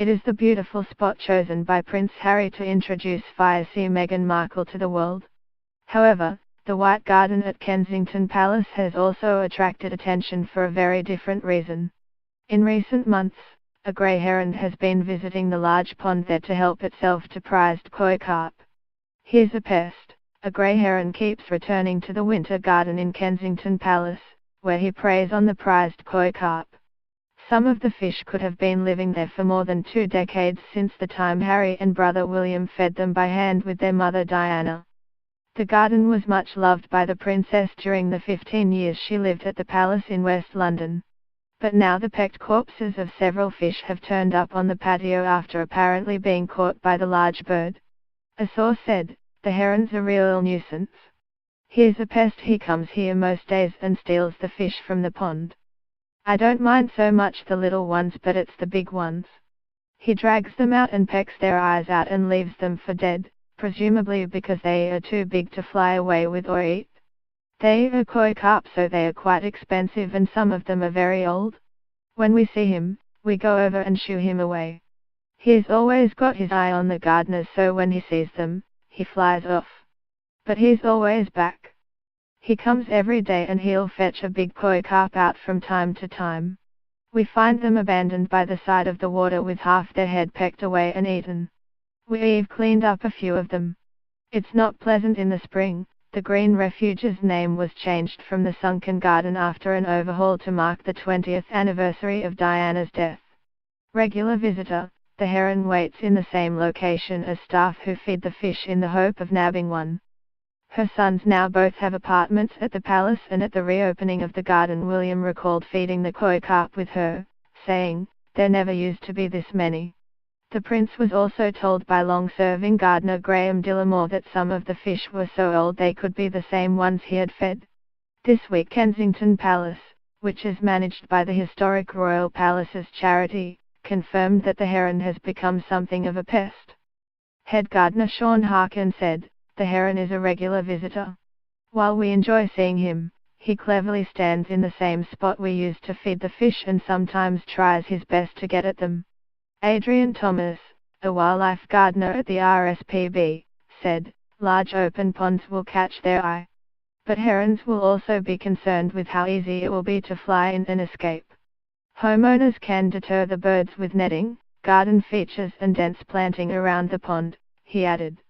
It is the beautiful spot chosen by Prince Harry to introduce fierce Meghan Markle to the world. However, the White Garden at Kensington Palace has also attracted attention for a very different reason. In recent months, a grey heron has been visiting the large pond there to help itself to prized koi carp. Here's a pest. A grey heron keeps returning to the winter garden in Kensington Palace, where he preys on the prized koi carp. Some of the fish could have been living there for more than 2 decades since the time Harry and brother William fed them by hand with their mother Diana. The garden was much loved by the princess during the 15 years she lived at the palace in West London. But now the pecked corpses of several fish have turned up on the patio after apparently being caught by the large bird. A source said, "The heron's a real nuisance. Here's a pest, he comes here most days and steals the fish from the pond. I don't mind so much the little ones, but it's the big ones. He drags them out and pecks their eyes out and leaves them for dead, presumably because they are too big to fly away with or eat. They are koi carp, so they are quite expensive and some of them are very old. When we see him, we go over and shoo him away. He's always got his eye on the gardeners, so when he sees them, he flies off. But he's always back. He comes every day and he'll fetch a big koi carp out from time to time. We find them abandoned by the side of the water with half their head pecked away and eaten. We've cleaned up a few of them. It's not pleasant in the spring." The Green Refuge's name was changed from the Sunken Garden after an overhaul to mark the 20th anniversary of Diana's death. Regular visitor, the heron waits in the same location as staff who feed the fish in the hope of nabbing one. Her sons now both have apartments at the palace, and at the reopening of the garden William recalled feeding the koi carp with her, saying, "There never used to be this many." The prince was also told by long-serving gardener Graham Dillamore that some of the fish were so old they could be the same ones he had fed. This week Kensington Palace, which is managed by the Historic Royal Palaces charity, confirmed that the heron has become something of a pest. Head gardener Sean Harkin said, "The heron is a regular visitor. While we enjoy seeing him, he cleverly stands in the same spot we use to feed the fish and sometimes tries his best to get at them." Adrian Thomas, a wildlife gardener at the RSPB, said, "Large open ponds will catch their eye. But herons will also be concerned with how easy it will be to fly in and escape. Homeowners can deter the birds with netting, garden features and dense planting around the pond," he added.